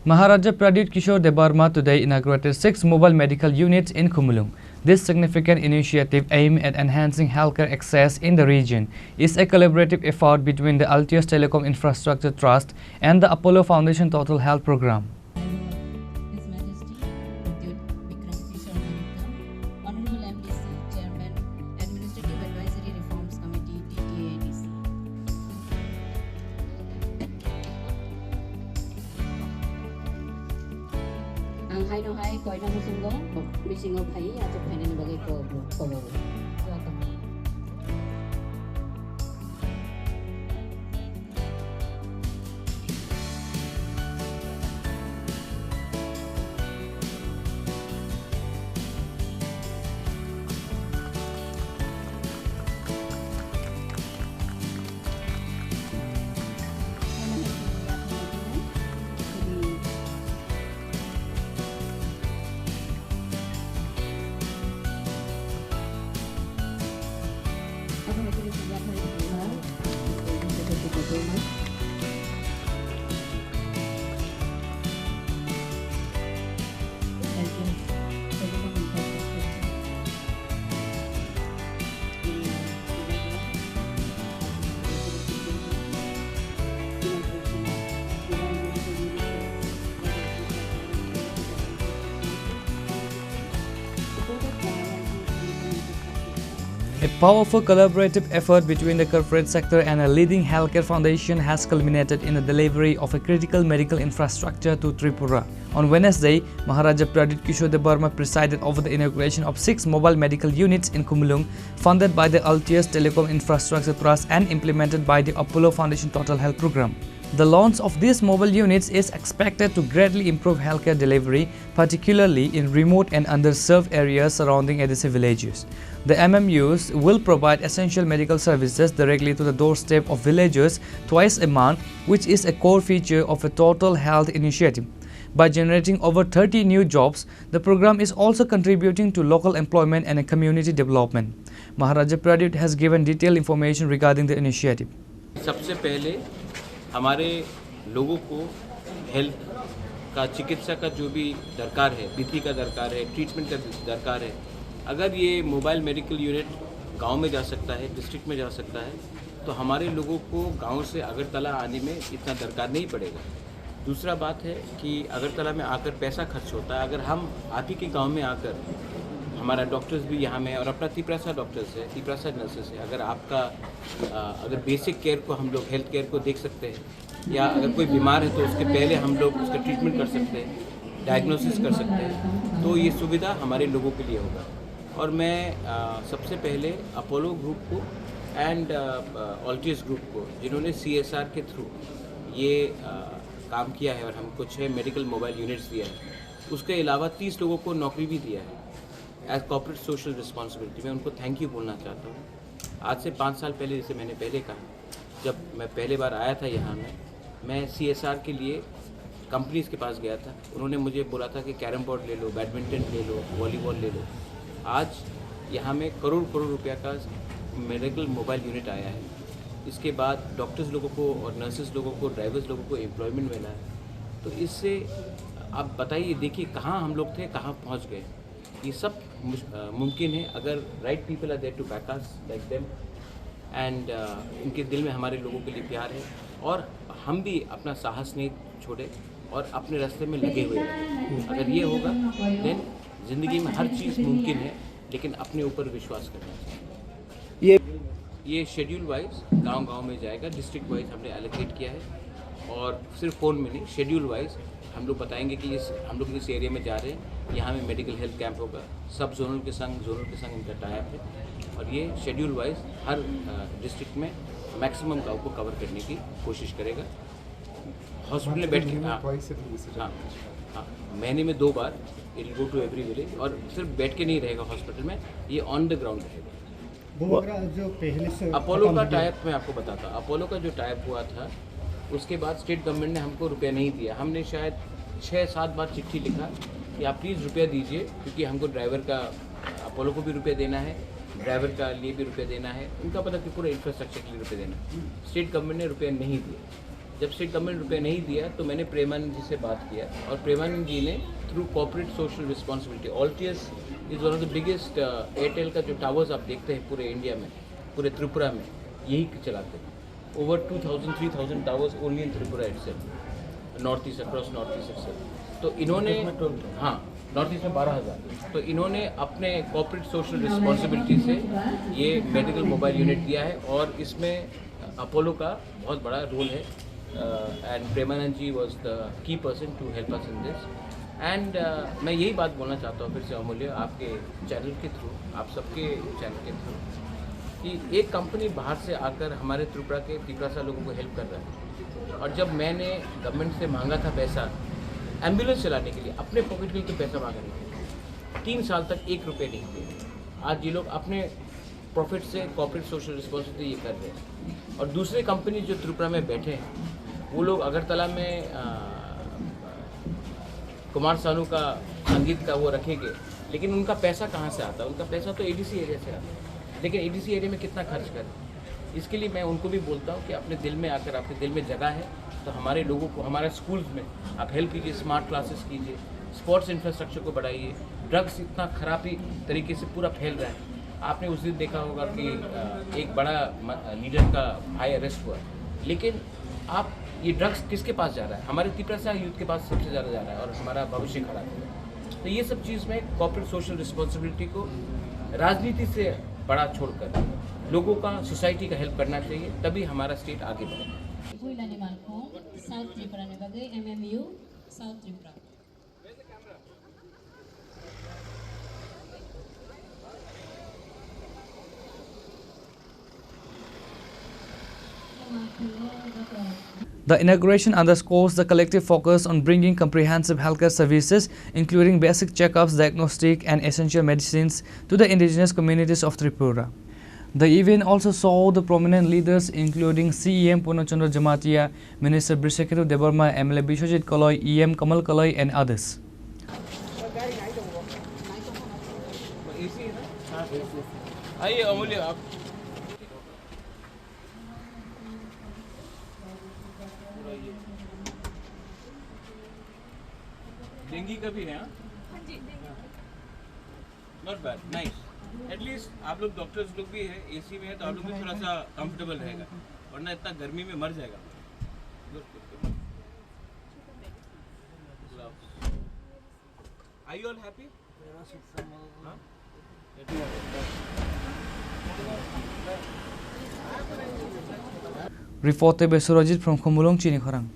Maharaja Pradip Kishore Debarma today inaugurated 6 mobile medical units in Khumulung. This significant initiative aimed at enhancing healthcare access in the region is a collaborative effort between the Altius Telecom Infrastructure Trust and the Apollo Foundation Total Health Program. His Majesty Udhyot Bikram Kishore Debarma, Honorable MDC, Chairman, Administrative Advisory Reforms Committee, TTADC. Ang hai no hai koi na musungo, bisingo bhai ato phene ni bagai ko ko. Welcome. A powerful collaborative effort between the corporate sector and a leading healthcare foundation has culminated in the delivery of a critical medical infrastructure to Tripura. On Wednesday, Maharaja Pradip Kishore Debarma presided over the inauguration of 6 mobile medical units in Khumulung, funded by the Altius Telecom Infrastructure Trust and implemented by the Apollo Foundation Total Health Program. The launch of these mobile units is expected to greatly improve healthcare delivery, particularly in remote and underserved areas surrounding ADC villages. The MMUs will provide essential medical services directly to the doorstep of villagers twice a month, which is a core feature of a total health initiative. By generating over 30 new jobs, the program is also contributing to local employment and community development. Maharaja Pradip has given detailed information regarding the initiative. सबसे पहले हमारे लोगों को health का, चिकित्सा का जो भी दरकार है, बीपी का दरकार है, ट्रीटमेंट का दरकार है, अगर ये मोबाइल मेडिकल यूनिट गांव में जा सकता है, डिस्ट्रिक्ट में जा सकता है, तो हमारे लोगों को गांव से अगरतला आने में इतना दरकार नहीं पड़ेगा। दूसरा बात है कि अगरतला में आकर पैसा खर्च होता है, अगर हम आप ही के गाँव में आकर, हमारा डॉक्टर्स भी यहाँ में और अपना तिपरासा डॉक्टर्स है, तिपरासा नर्सेस है, अगर आपका अगर बेसिक केयर को हम लोग हेल्थ केयर को देख सकते हैं, या अगर कोई बीमार है तो उसके पहले हम लोग उसका ट्रीटमेंट कर सकते हैं, डायग्नोसिस कर सकते हैं, तो ये सुविधा हमारे लोगों के लिए होगा। और मैं सबसे पहले अपोलो ग्रुप को एंड ऑल्टियस ग्रुप को, जिन्होंने CSR के थ्रू ये काम किया है और हमको 6 मेडिकल मोबाइल यूनिट्स दिया है, उसके अलावा 30 लोगों को नौकरी भी दिया है एज कॉर्पोरेट सोशल रिस्पॉन्सिबिलिटी। मैं उनको थैंक यू बोलना चाहता हूँ। आज से 5 साल पहले, जैसे मैंने पहले कहा, जब मैं पहले बार आया था यहाँ में, मैं CSR के लिए कंपनीज़ के पास गया था। उन्होंने मुझे बोला था कि कैरम बोर्ड ले लो, बैडमिंटन ले लो, वॉलीबॉल ले लो। आज यहाँ में करोड़ रुपया का मेडिकल मोबाइल यूनिट आया है। इसके बाद डॉक्टर्स लोगों को और नर्सेस लोगों को, ड्राइवर्स लोगों को एम्प्लॉयमेंट मिला है। तो इससे आप बताइए, देखिए कहाँ हम लोग थे, कहाँ पहुँच गए। ये सब मुमकिन है अगर right people are there to back us like them, and इनके दिल में हमारे लोगों के लिए प्यार है, और हम भी अपना साहस नहीं छोड़े और अपने रास्ते में लगे हुए हैं। अगर ये होगा देन ज़िंदगी में हर चीज़ मुमकिन है, लेकिन अपने ऊपर विश्वास करना चाहिए। ये शेड्यूल वाइज गांव में जाएगा, डिस्ट्रिक्ट वाइज हमने एलोकेट किया है, और सिर्फ फ़ोन में नहीं, शेड्यूल वाइज हम लोग बताएंगे कि हम लोग इस एरिया में जा रहे हैं, यहाँ में मेडिकल हेल्थ कैंप होगा। सब जोनल के संग इनका टाइप है, और ये शेड्यूल वाइज हर डिस्ट्रिक्ट में मैक्सिमम गाँव को कवर करने की कोशिश करेगा। हॉस्पिटल में बैठ के हाँ, महीने में 2 बार it will go to every village, और सिर्फ बैठ के नहीं रहेगा हॉस्पिटल में, ये ऑन द ग्राउंड रहेगा। जो पहले से अपोलो का टाइप मैं आपको बताता, अपोलो का जो टाइप हुआ था, उसके बाद स्टेट गवर्नमेंट ने हमको रुपया नहीं दिया। हमने शायद 6-7 बार चिट्ठी लिखा कि आप प्लीज़ रुपया दीजिए, क्योंकि हमको ड्राइवर का, अपोलो को भी रुपया देना है, ड्राइवर का लिए भी रुपया देना है, उनका पता कि पूरे इंफ्रास्ट्रक्चर के लिए रुपये देना। स्टेट गवर्नमेंट ने रुपया नहीं दिया। जब स्टेट गवर्नमेंट रुपये नहीं दिया तो मैंने प्रेमानंद जी से बात किया और प्रेमानंद जी ने through corporate social responsibility, Altius is one of the biggest, Airtel का जो टावर्स आप देखते हैं पूरे इंडिया में, पूरे त्रिपुरा में यही चलाते हैं। Over 2000-3000 towers only in Tripura itself, north east, across north east itself. तो इन्होंने, हाँ नॉर्थ ईस्ट में 12,000, तो इन्होंने अपने कॉर्पोरेट सोशल रिस्पॉन्सिबिलिटी से ये मेडिकल मोबाइल यूनिट दिया है और इसमें अपोलो का बहुत बड़ा रोल है। And Premanand ji was the key person to help us in this. And मैं यही बात बोलना चाहता हूँ फिर से अमूल्य, आपके चैनल के थ्रू, आप सबके चैनल के थ्रू, कि एक कंपनी बाहर से आकर हमारे त्रिपुरा सा लोगों को हेल्प कर रहा है। और जब मैंने गवर्नमेंट से मांगा था पैसा एम्बुलेंस चलाने के लिए, अपने पॉकेट के लिए तो पैसा मांगा नहीं, 3 साल तक 1 रुपये नहीं दिए। आज ये लोग अपने प्रॉफिट से कॉर्पोरेट सोशल रिस्पॉन्सिबिलिटी ये कर रहे हैं। और दूसरे कंपनी जो त्रिपुरा में बैठे हैं वो लोग अगरतला में कुमार सानू का संगीत का वो रखेंगे, लेकिन उनका पैसा कहाँ से आता है? उनका पैसा तो एडीसी एरिया से आता है, लेकिन एडीसी एरिया में कितना खर्च करें? इसके लिए मैं उनको भी बोलता हूँ कि अपने दिल में आकर, आपके दिल में जगह है तो हमारे लोगों को, हमारे स्कूल्स में आप हेल्प कीजिए, स्मार्ट क्लासेस कीजिए, स्पोर्ट्स इंफ्रास्ट्रक्चर को बढ़ाइए। ड्रग्स इतना खराब ही तरीके से पूरा फैल रहा है। आपने उस दिन देखा होगा कि एक बड़ा लीडर का भाई अरेस्ट हुआ, लेकिन आप ये ड्रग्स किसके पास जा रहा है? हमारे त्रिपुरा यूथ के पास सबसे ज़्यादा जा रहा है और हमारा भविष्य खराब है। तो ये सब चीज़ में कॉर्पोरेट सोशल रिस्पॉन्सिबिलिटी को राजनीति से बड़ा छोड़कर लोगों का, सोसाइटी का हेल्प करना चाहिए, तभी हमारा स्टेट आगे बढ़ेगा। साउथ त्रिपुरा ने bagai MMU south Tripura. The inauguration underscores the collective focus on bringing comprehensive healthcare services, including basic checkups, diagnostic and essential medicines, to the indigenous communities of Tripura. The event also saw the prominent leaders including CEM Purnachandra Jamatia, Minister Briseketu Debarma, MLA Bishwajit Kaloi, EM Kamal Kaloi and others. आइए अमूल्य, आप dinghy का भी है? Not bad, nice. At least आप लोग doctors लोग भी है, एसी में है तो आप लोग भी थोड़ा सा कंफर्टेबल रहेगा, वरना इतना गर्मी में मर जाएगा। Are you all happy? Huh? Reported by Surajit from Khumulong, Chini Khorang.